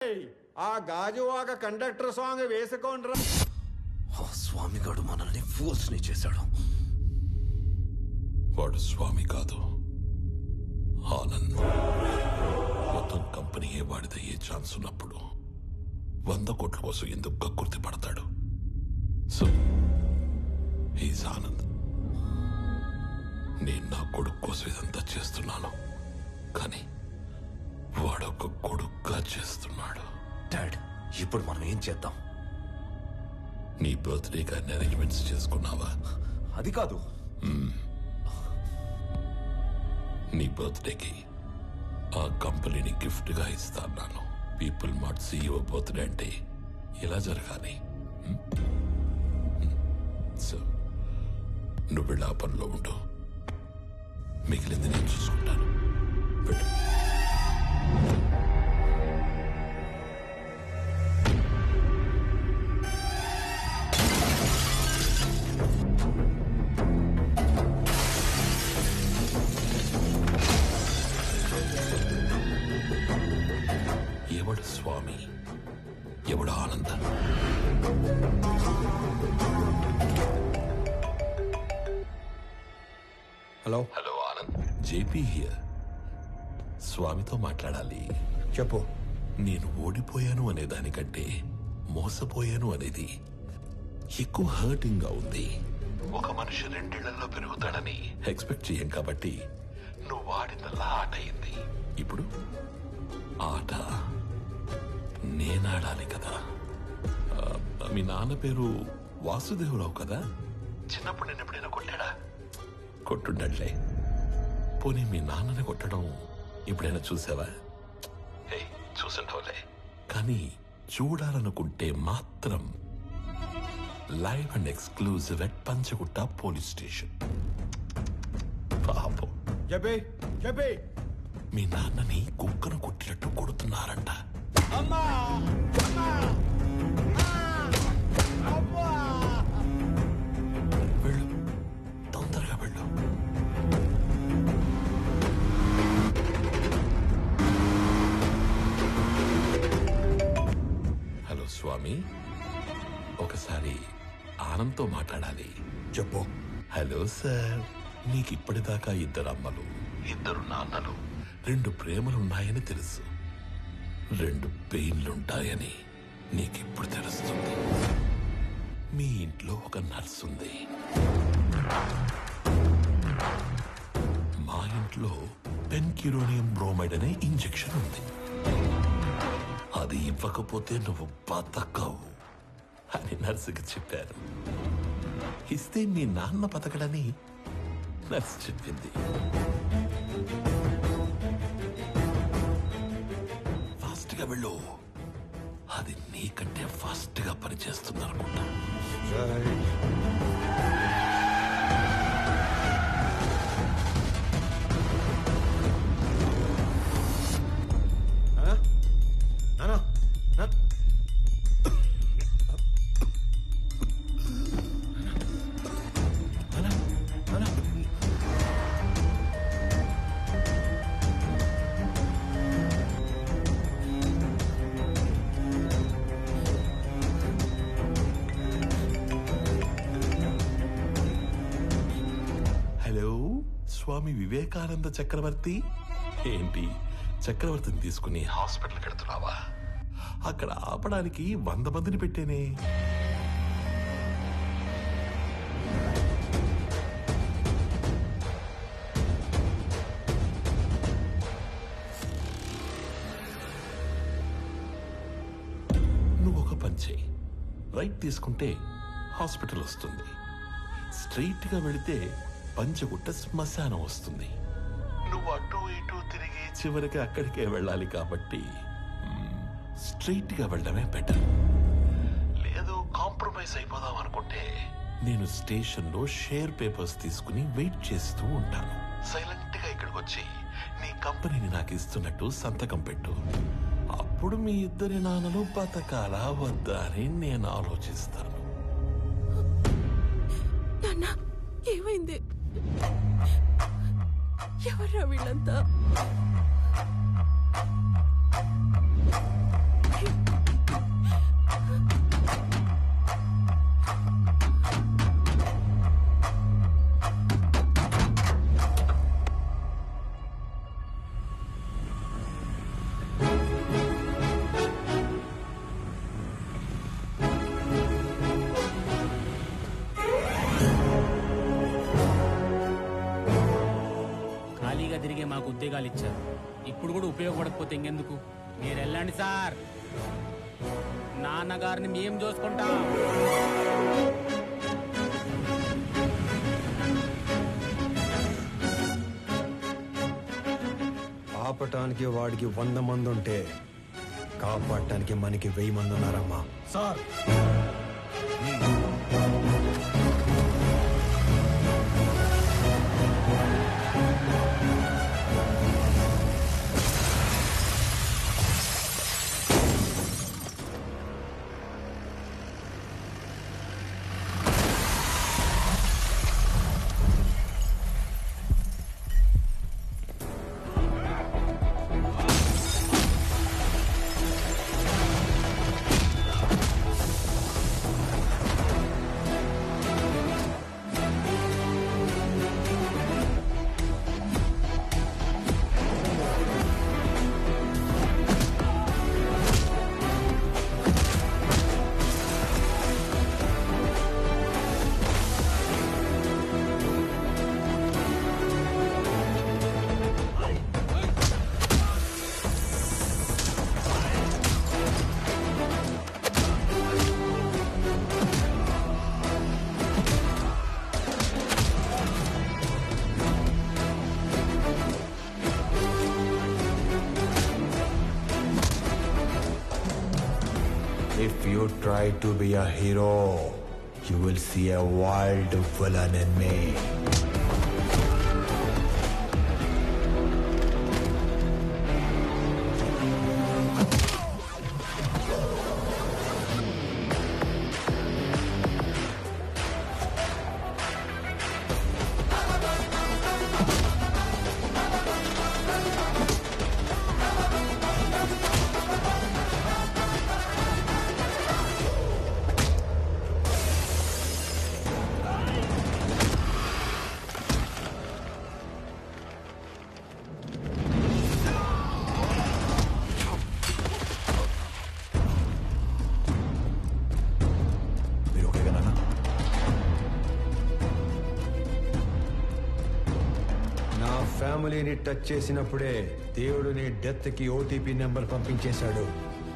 ఆ Gajuwaka conductor song వేసుకోండ్రా. ఆ స్వామిగాడు మనల్ని ఫూల్స్ ని చేశాడు. వాడు స్వామి కాదు, ఆనంద్. మొత్తం కంపెనీయే వాడిదయ్యే ఛాన్స్ ఉన్నప్పుడు 100 కోట్ల కోసం ఎందుకు కక్కుర్తి పడతాడు? So he's Anand. నేను నా కొడుకు కోసం ఇదంతా చేస్తున్నాను, కానీ వాడొక కొడుకుగా చేస్తున్నాడు. డాడ్, ఇప్పుడు మనం ఏం చేద్దాం? నీ బర్త్డేకి అన్ని అరేంజ్మెంట్స్ చేసుకున్నావా? అది కాదు, నీ బర్త్డేకి ఆ కంపెనీని గిఫ్ట్ గా ఇస్తాను. పీపుల్ మార్ట్ CEO బర్త్డే అంటే ఇలా జరగాలి. సో నువ్వు వెళ్ళి ఆ పనిలో ఉండు, మిగిలింది నేను చూసుకుంటాను. వెళ్ళు. ఎవడు స్వామి, ఎవడు ఆనంద? Hello hello Anand, JP here. స్వామితో మాట్లాడాలి. చెప్పు. నేను ఓడిపోయాను అనే దానికంటే మోసపోయాను అనేది ఎక్కువ హర్టింగ్ గా ఉంది. ఒక మనిషి 2 ఏళ్లలో పెరుగుతాడని ఎక్స్పెక్ట్ చేయం కాబట్టి నువ్వు వాడినల్లా ఆట అయింది. ఇప్పుడు ఆట నేనాడాలి కదా. మీ నాన్న పేరు వాసుదేవరావు కదా? చిన్నప్పుడు నేను ఎప్పుడైనా కొట్టాడా? కొట్టుండట్లే. పోనీ మీ నాన్నని కొట్టడం ఎప్పుడైనా చూసావా? చూసుండవులే. కానీ చూడాలనుకుంటే మాత్రం live and exclusive at Panjagutta police station. పాపం చెప్పి చెప్పి. మీ నాన్నని కుక్కను కొట్టినట్టు కొడుతున్నారంట. అమ్మా అమ్మా అమ్మా. వెళ్ళు, తొందరగా వెళ్ళు. హలో స్వామి, ఒకసారి ఆనంద్తో మాట్లాడాలి. చెప్పు. హలో సార్, నీకు ఇప్పటిదాకా 2 అమ్మలు, 2 నాన్నలు, 2 ప్రేమలున్నాయని తెలుసు. 2 పెయిన్లుంటాయని నీకిప్పుడు తెలుస్తుంది. మీ ఇంట్లో ఒక నర్స్ ఉంది, మా ఇంట్లో పెన్క్యూరోనియం బ్రోమైడ్ అనే ఇంజెక్షన్ ఉంది. అది ఇవ్వకపోతే నువ్వు బతకవు అని నర్సుకి చెప్పారు. ఇస్తే మీ నాన్న బతకడని నర్సు చెప్పింది. ఫాస్ట్ గా వెళ్ళు, అది నీకంటే ఫాస్ట్ గా పనిచేస్తుంది అనుకుంటా. హలో స్వామి వివేకానంద చక్రవర్తి. ఏంటి, చక్రవర్తిని తీసుకుని హాస్పిటల్కి వెళ్తున్నావా? అక్కడ ఆపడానికి 100 మందిని పెట్టేనే. నువ్వు ఒక పని చేయి, రైట్ తీసుకుంటే హాస్పిటల్ వస్తుంది, స్ట్రైట్ గా వెళితే పంచగుట్ట శ్మశానం వస్తుంది. నువ్వు అటు ఇటు తిరిగి చివరికి అక్కడికే వెళ్ళాలి కాబట్టి స్ట్రైట్ గా వెళ్ళడమే బెటర్. లేదు కాంప్రమైజ్ అయిపోదాం అనుకుంటే నేను స్టేషన్ లో షేర్ పేపర్స్ తీసుకుని వెయిట్ చేస్తూ ఉంటాను. సైలెంట్ గా ఇక్కడికి వచ్చి నీ కంపెనీని నాకు ఇస్తున్నట్టు సంతకం పెట్టు. అప్పుడు మీ 2 నాన్నలు బతకాలా వద్దా అని నేను ఆలోచిస్తాను. ఏమైంది? ఎవరా వీళ్ళంతా? పథకాలు ఇచ్చారు. ఇప్పుడు కూడా ఉపయోగపడకపోతే ఇంకెందుకు? మీరు వెళ్ళండి సార్, నాన్నగారిని మేం చూసుకుంటాం. ఆపటానికి వాడికి 100 మంది ఉంటే కాపాడటానికి మనకి 1000 మంది ఉన్నారమ్మా. Sir If you try to be a hero, you will see a wild villain in me. ఫ్యామిలీని టచ్ చేసినప్పుడే దేవుడు నీ డెత్ కి ఓటీపీ నెంబర్ పంపించేశాడు.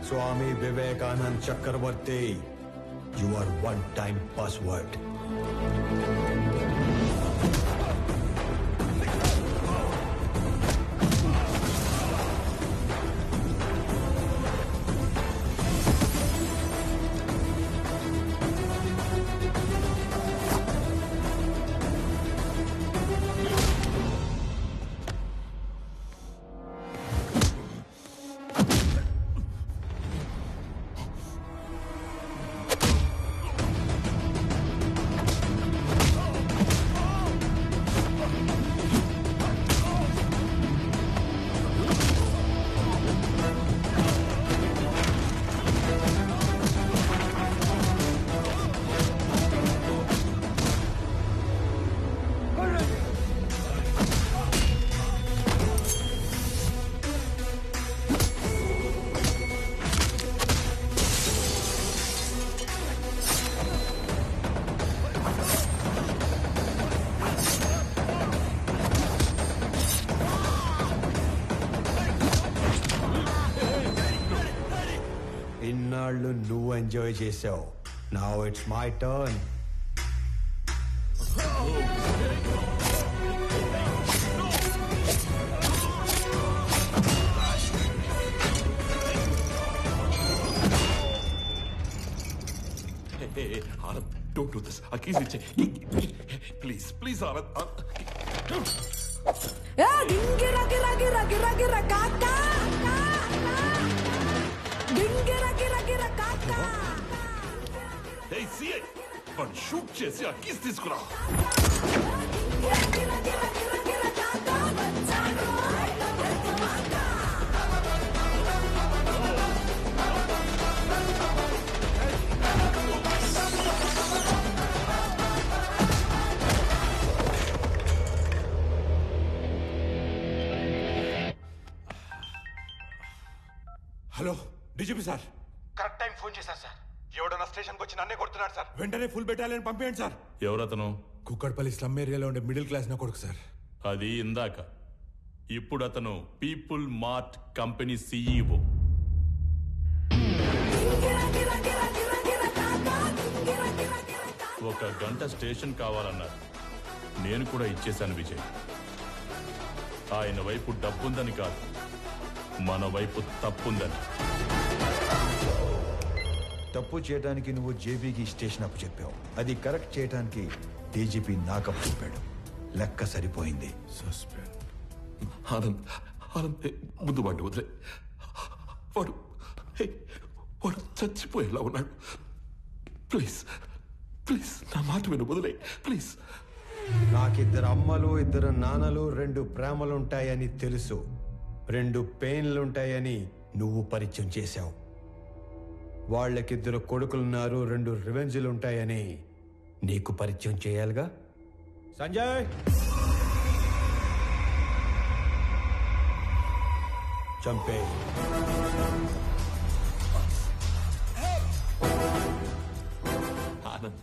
Swami Vivekanand Chakravarthi, you are 1 time password. ఇన్నాళ్ళు నువ్వు ఎంజాయ్ చేసావు. Now it's my turn. Anand, don't do this. Keys iche. Please, please, Anand. గింగిర గిర గిర గిర గిర కాకా, గింగిర గిర గిర కాకా. Hey, CI, వాడిని షూట్ చేసి ఆ కీస్ తీసుకురా. Hello DGP sir. Correct time phone చేశారు సార్. ఎవడన్నా స్టేషన్కి వచ్చి నన్నే కొడుతున్నాడు సార్. వెంటనే ఫుల్ బెటాలియన్ పంపేయండి సార్. ఎవరతను? కుక్కడపల్లి స్లమ్ ఏరియాలో ఉండే మిడిల్ క్లాస్ నా కొడుకు సార్. అది ఇందాక ఇప్పుడు అతను పీపుల్ మార్ట్ కంపెనీ CEO. ఒక గంట స్టేషన్ కావాలన్నారు. నేను కూడా ఇచ్చేశాను విజయ్. ఆయన వైపు డబ్బుందని కాదు, మన వైపు తప్పుందని. తప్పు చేయడానికి నువ్వు జేబీకి స్టేషన్ అప్పు చెప్పావు. అది కరెక్ట్ చేయడానికి డీజీపీ నాకప్పు చెప్పాడు. లెక్క సరిపోయింది. ఆనంద్ ఆనంద్ ముందు వాడిని వదిలే. వాడు వాడు చచ్చిపోయేలా ఉన్నాడు. ప్లీజ్ ప్లీజ్ నా మాట విను, వదిలే ప్లీజ్. నాకిద్దరు అమ్మలు, ఇద్దరు నాన్నలు, 2 ప్రేమలుంటాయని తెలుసు. 2 పెయిన్లుంటాయని నువ్వు పరిచయం చేశావు. వాళ్ళకిద్దరు కొడుకులున్నారు, 2 రివెంజ్లుంటాయని నీకు పరిచయం చేయాలిగా. సంజయ్, చంపే. ఆనంద్,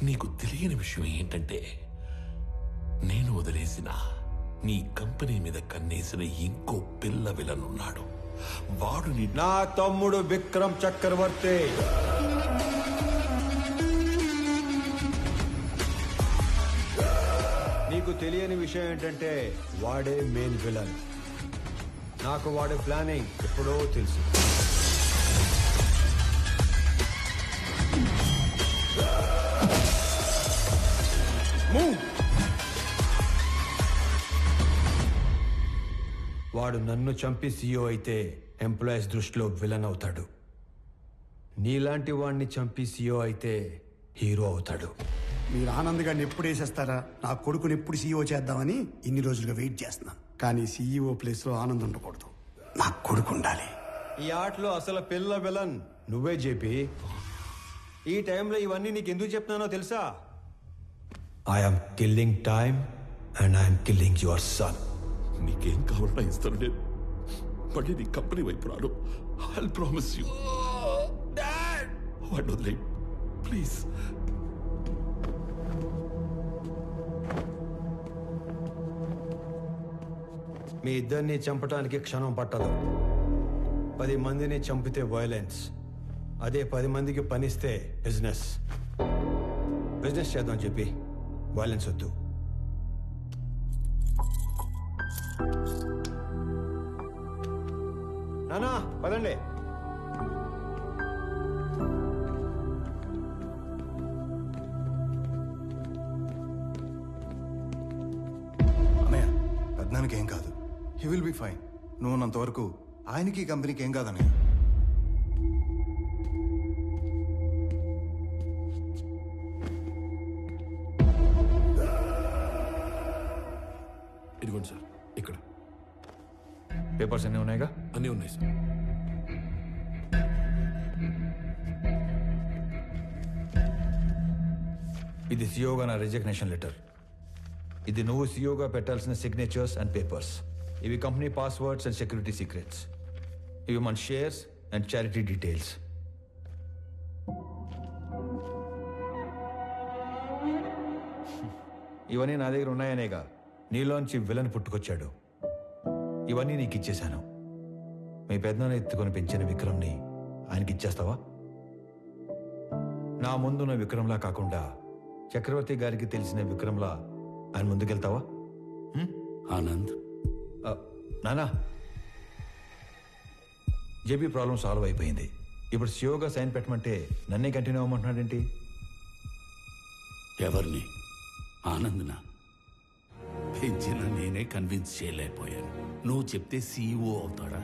నీకు తెలియని విషయం ఏంటంటే నేను వదిలేసిన నీ కంపెనీ మీద కన్నేసిన ఇంకో పిల్ల విలనున్నాడు. వాడు నా తమ్ముడు విక్రమ్ చక్రవర్తి. నీకు తెలియని విషయం ఏంటంటే వాడే మెయిన్ విలన్. నాకు వాడి ప్లానింగ్ ఎప్పుడో తెలుసు. వాడు నన్ను చంపి CEO అయితే ఎంప్లాయీస్ దృష్టిలో విలన్ అవుతాడు. నీలాంటి వాడిని చంపి CEO అయితే హీరో అవుతాడు. మీరు ఆనంద్ గారిని ఎప్పుడు వేసేస్తారా, నా కొడుకుని ఎప్పుడు CEO చేద్దామని ఇన్ని రోజులుగా వెయిట్ చేస్తున్నాను. కానీ CEO ప్లేస్లో ఆనంద్ ఉండకూడదు, నా కొడుకు ఉండాలి. ఈ ఆటలో అసలు పిల్ల విలన్ నువ్వే జేపీ. ఈ టైంలో ఇవన్నీ నీకు ఎందుకు చెప్తున్నానో తెలుసా? I'm killing time and I'm killing your son. నీకేం కావాలన్నా ఇస్తాను. నేను మళ్ళీ నీ కంపెనీ వైపు రాను. I promise you. వాడిని వదిలే ప్లీజ్. మీ ఇద్దరిని చంపడానికి క్షణం పట్టదు. 10 మందిని చంపితే వైలెన్స్, అదే 10 మందికి పనిస్తే బిజినెస్. బిజినెస్ చేద్దాం చెప్పి వైలెన్స్ వద్దు. నానా పదండి. అన్నయ్య, పెద్దనానికి ఏం కాదు. He will be fine. నువ్వు ఉన్నంతవరకు ఆయనకి ఈ కంపెనీకి ఏం కాదన్నయ్య. ఇదిగోండి సార్, ఇక్కడ పేపర్స్ అన్నీ ఉన్నాయిగా? అన్నీ ఉన్నాయి సార్. ఇది సిఓగా నా రిజిగ్నేషన్ లెటర్. ఇది నువ్వు సిఓగా పెట్టాల్సిన సిగ్నేచర్స్ అండ్ పేపర్స్. ఇవి company passwords and security secrets. ఇవి మన షేర్స్ అండ్ చారిటీ డీటెయిల్స్. ఇవన్నీ నా దగ్గర ఉన్నాయనేగా నీలోంచి విలన్ పుట్టుకొచ్చాడు. ఇవన్నీ నీకు ఇచ్చేశాను. మీ పెద్దనాన్న ఎత్తుకొని పెంచిన విక్రమ్ని ఆయనకి ఇచ్చేస్తావా? నా ముందున్న విక్రమ్లా కాకుండా చక్రవర్తి గారికి తెలిసిన విక్రమ్లా ఆయన ముందుకెళ్తావా? ఆనంద్, నానా, జేబీ ప్రాబ్లం సాల్వ్ అయిపోయింది. ఇప్పుడు సియోగా సైన్ పెట్టమంటే నన్నే కంటిన్యూ అవ్వమంటున్నాడేంటి? ఎవరిని? ఆనంద్నా? పెంచిన నేనే కన్విన్స్ చేయలేకపోయాను. నువ్వు చెప్తే CEO అవుతాడా?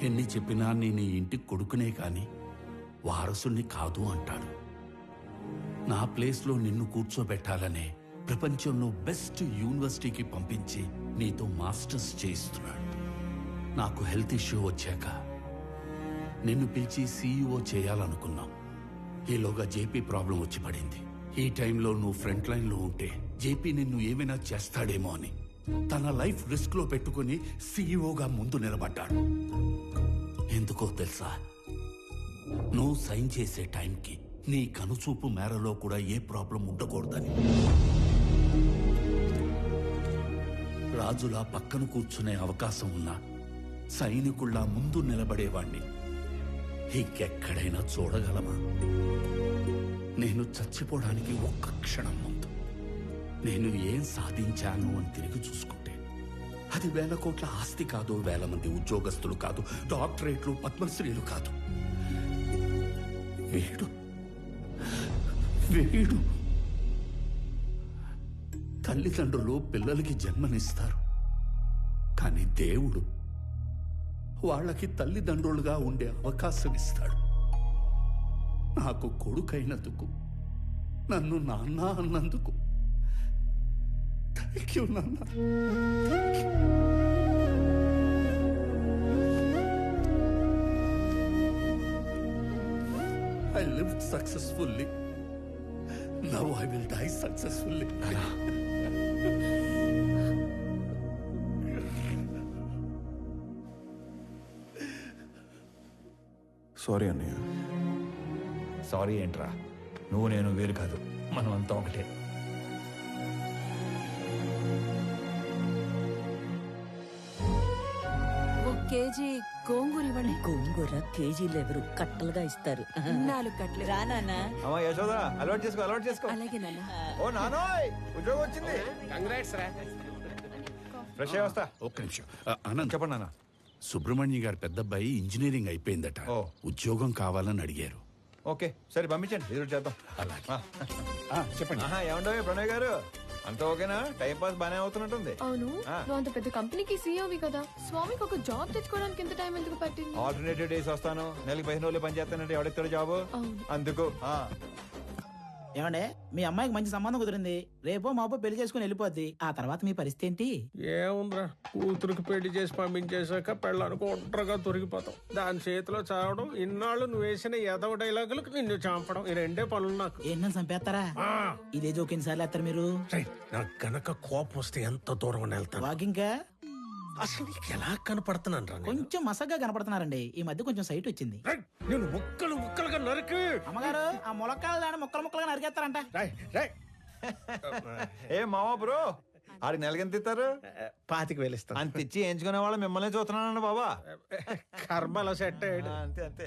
ఎన్ని చెప్పినా నేను ఈ ఇంటికి కొడుకునే కాని వారసుని కాదు అంటాడు. నా ప్లేస్లో నిన్ను కూర్చోబెట్టాలనే ప్రపంచంలో బెస్ట్ యూనివర్సిటీకి పంపించి నీతో మాస్టర్స్ చేయిస్తున్నాడు. నాకు హెల్త్ ఇష్యూ వచ్చాక నిన్ను పిలిచి CEO చేయాలనుకున్నాం. ఈలోగా జేపీ ప్రాబ్లం వచ్చి పడింది. ఈ టైంలో నువ్వు ఫ్రంట్ లైన్లో ఉంటే జేపీ నిన్ను ఏమైనా చేస్తాడేమో అని తన లైఫ్ రిస్క్ లో పెట్టుకుని CEOగా ముందు నిలబడ్డాడు. ఎందుకో తెలుసా? నువ్వు సైన్ చేసే టైంకి నీ కనుచూపు మేరలో కూడా ఏ ప్రాబ్లం ఉండకూడదని. రాజులా పక్కన కూర్చునే అవకాశం ఉన్నా సైనికుల్లా ముందు నిలబడేవాణ్ణి ఇంకెక్కడైనా చూడగలమా? నేను చచ్చిపోవడానికి ఒక్క క్షణం ముందు నేను ఏం సాధించాను అని తిరిగి చూసుకుంటే అది 1000 కోట్ల ఆస్తి కాదు, 1000 మంది ఉద్యోగస్తులు కాదు, డాక్టరేట్లు, పద్మశ్రీలు కాదు. వీడు వీడు తల్లిదండ్రులు పిల్లలకి జన్మనిస్తారు, కానీ దేవుడు వాళ్ళకి తల్లిదండ్రులుగా ఉండే అవకాశం ఇస్తాడు. నాకు కొడుకైనందుకు, నన్ను నాన్న అన్నందుకు థ్యాంక్ యూ నాన్న. I lived successfully. Now I will die successfully. Sorry అన్నయ్య. సారీ ఏంట్రా, నువ్వు నేను వేరు కాదు, మనం అంతా ఒకటే. కేజీ గోంగూర ఇవ్వండి. గోంగూర కేజీలు ఎవరు కట్టలుగా ఇస్తారు. 4 కట్టలు. రానా అమ్మా యశోదా, అలవాటు చేసుకో, అలవాటు చేసుకో. అలాగే నాన్న. ఓ నానోయ్, ఉద్యోగం వచ్చింది. కంగ్రాట్స్ రా. ఫ్రెష్ అయ్యి వస్తా. ఒక్క నిమిషం. అనంత్, చెప్పండి నాన్న. సుబ్రహ్మణ్య గారి పెద్దబ్బాయి ఇంజనీరింగ్ అయిపోయిందట. ఓ. ఉద్యోగం కావాలని అడిగారు. ఓకే సరే, పంపించండి, ఎదురు చేద్దాం. అలాగే. చెప్పండి. ఏమంటావు ప్రణయ్ గారు, అంతా ఓకేనా? టైం పాస్ బానే అవుతున్నట్టుంది. అవును, నువ్వు అంత పెద్ద కంపెనీకి సీఈఓవి కదా, స్వామికి ఒక జాబ్ తెచ్చుకోవడానికి ఎంత టైం ఎందుకు పట్టింది? ఆల్టర్నేటివ్ డేస్ వస్తాను, నెలకి 15 రోజులు పని చేస్తానంటే ఎవడెత్తాడు జాబ్? అందుకు ఏమండే, మీ అమ్మాయికి మంచి సంబంధం కుదిరింది, రేపో మాపో పెళ్లి చేసుకుని వెళ్ళిపోద్ది. ఆ తర్వాత మీ పరిస్థితి ఏంటి? ఏముందిరా, కూతురికి పెళ్లి చేసి పంపించేశాక పెళ్ళానికి ఒంటరిగా దొరికిపోతాం. దాని చేతిలో చావడం, ఇన్నాళ్ళు నువ్వు వేసిన ఎదవ డైలాగులకు నిన్ను చంపడం, ఈ 2 పనులు నాకు. ఏంటని చంపేస్తారా? ఇదే జోక్ ఎన్నిసార్లు వేస్తారు మీరు? నాకు గనక కోపం వస్తే ఎంత దూరం వెళ్తాను. వాకింగ్ అసలు నీకు ఎలా కనపడుతున్నాను రా? కొంచెం మసగ్గా కనపడుతున్నారండి. ఈ మధ్య కొంచెం సైట్ వచ్చింది. నేను ముక్కలుగా నరికి. అమ్మగారు, ఆ ములక్కాలు దాన్ని ముక్కలుగా నరికేస్తారంట. ఏ మావా బ్రో, ఆడికి నెలకి ఎంత ఇస్తారు? 25,000 ఇస్తాను. అంత ఇచ్చి ఎంచుకునే వాళ్ళు మిమ్మల్ని చూస్తున్నానండి బాబా. కర్మలో సెట్ అయ్యాడు. అంతే అంతే.